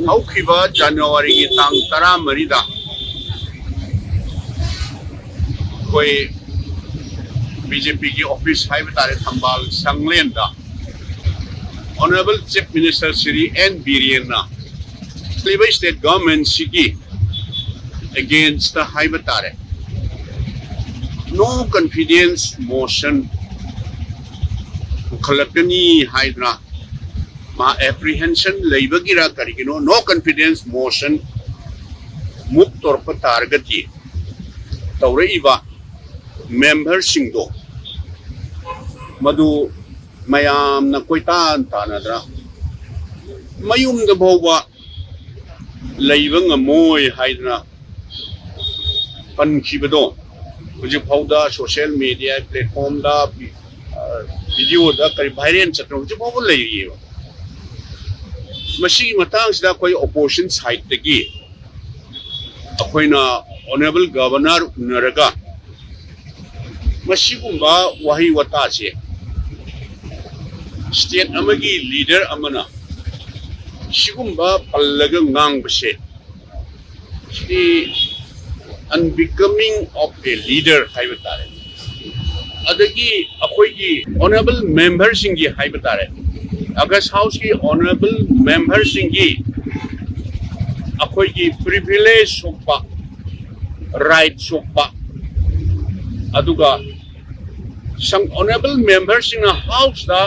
हौखिबा जनवरी की तांग तरा मरीदा कोई बीजेपी की ऑफिस है बतारे थंबाल संगलेंदा honourable chief minister Shri N बीरेना क्लीवे स्टेट गवर्नमेंट सिगी against the high batare no confidence motion khalakani hydra ma apprehension leibagira karigino no confidence motion muk torpa targati tawreiba member singdo madu mayam na koitan tanadra mayum da bhawa leibang amoy hydra pan khibado hujik phauda social media platform da video da kari viral chatro hujik phau leiri masi matang sida koi opposition side tagi akoina honorable governor unaraga masi gumba wahi wata se state amagi leader amana sigumba pallaga ngang base the unbecoming of a leader haibatare adagi akoi ki honorable member singi haibatare august house ki honorable member singi akoi ki privilege sokpa right sokpa aduga some honorable members in a house da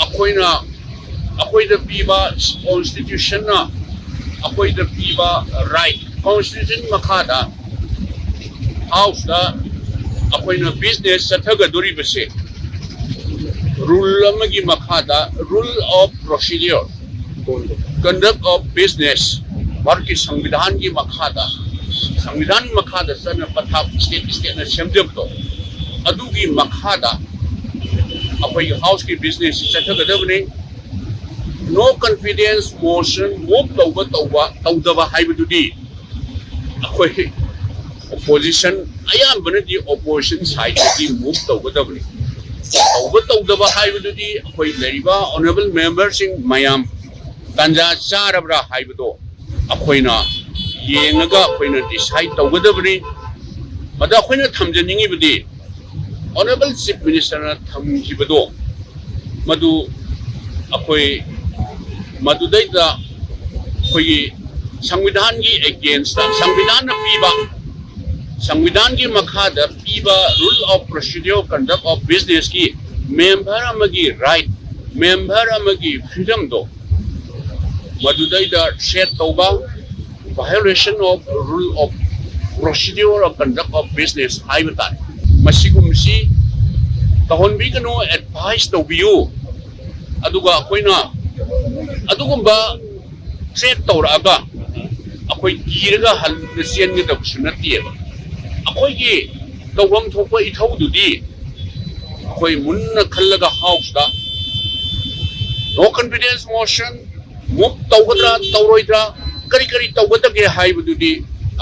akoi da piba constitution na akoi da piba right constitution makada house da akoina business sathagaduri base rule amagi makada rule of procedure conduct of business barki संविधान की makada संविधान makada sana pathap state na semjam to adugi makada akoi house ki business sathagadabne no confidence motion move tawdaba haibududi akoi opposition ayambana di opposition side di move tawgadabni tawdaba haibududi akoi leriba honorable members in mayam tanja charabra haibudo akoina yengaga akoina decide tawgadabni mada akoina thamjaningi budi honorable chief minister na thamjibado madu akoi madudayda akoi संविधान की against संविधान पीबा संविधान की मखादा पीबा rule of procedure conduct of business की member अमगी राइट मेंबर अमगी फ्रीडम दो मदुदैदा सेट तौबा violation of rule of procedure of conduct of business हाइबता मसिगुमसी तहोनबी कनो एडवाइस तौबियु अदुगा अखोइना अदुगुंबा सेट तौरागा अखोई कीरगा हल सेन के दबसु नतिएबा अखोई की तौबम थोपा इथौदुदी अखोई मुन्ना खल्लगा हाउस दा नो कॉन्फिडेंस मोशन मुक तौगद्रा तौरोइद्रा करी करी तौगदगे हाइबदुदी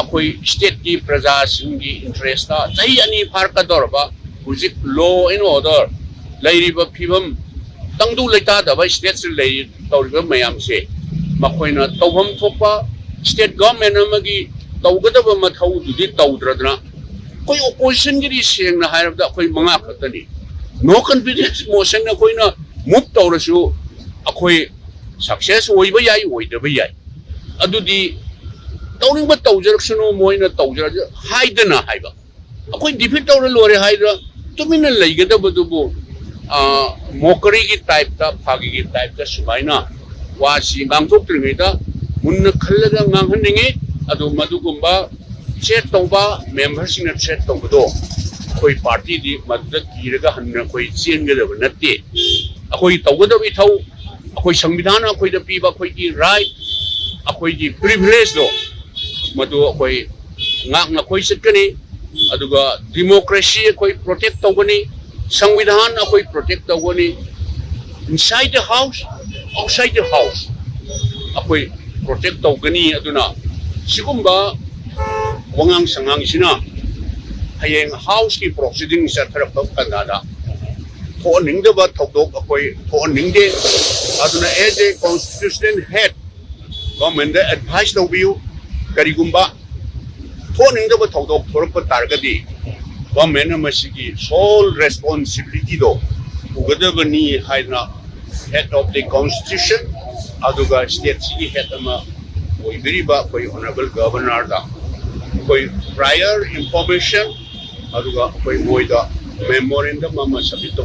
अखोई स्टेट की प्रजा सिंगी इंटरेस्ट दा चाहि अनि फारका दरबा हुजिक लॉ एंड ऑर्डर लैरिबा फिबम तंगदु लेता दबा स्टेट से लै तौरिबा मयाम से मखोइना तौबम थोपा स्टेट गवर्नमेंट अमगी तौगदब मथौदुदी तौद्रदना कोई ओपोजिशन की सेंगना हायरबदा अखोई मंगा खतनी नो कॉन्फिडेंस मोशन न कोइना मूव तौरसु अखोई सक्सेस होइबा याई होइदबा याई अदुदी तौरिंग तौजरक्सनो मोइना तौजर हाइदना हाइबा अखोई डिफीट तौर लोरे हाइद्रा तुमिना लैगदबदुबो मोकरी की टाइप ता फागी की टाइप ता सुमाइना वासी गांगथोक्त्रिङैदा मुन्ना खल्लगा गांगहन्निङे अदु मदुगुम्बा चेट तौबा मेंबरसिंगना चेट तौबदो कोई पार्टी दी मदद कीरगा हन्ना कोई चेनगदब नत्ते अखोई तौगदब इथौ अखोई संविधान अखोई द पीबा अखोई की राइट अखोई की प्रिविलेज दो मदु अखोई ngakna khoi sitkani aduga democracy khoi protect tawgani संविधान अखोई protect tawgani inside the house outside the house अखोई protect tawgani aduna sigumba wangang sangang sina hayeng house ki proceeding sa tharap kanada tho ningdaba thokdok अखोई tho ningde aduna as a constitutional head government advice तौबियु करिगुंबा थोनिंगदब थौदोक थोरप तारगदी government मसिगी sole responsibility दो उगदबनी हाइना हेड ऑफ द कॉन्स्टिट्यूशन अदुगा स्टेट सिगी हेड अमा ओइबरिबा कोई ऑनरेबल गवर्नर दा कोई प्रायर इंफॉर्मेशन अदुगा कोई मोइदा मेमोरेंडम अमा सबमिट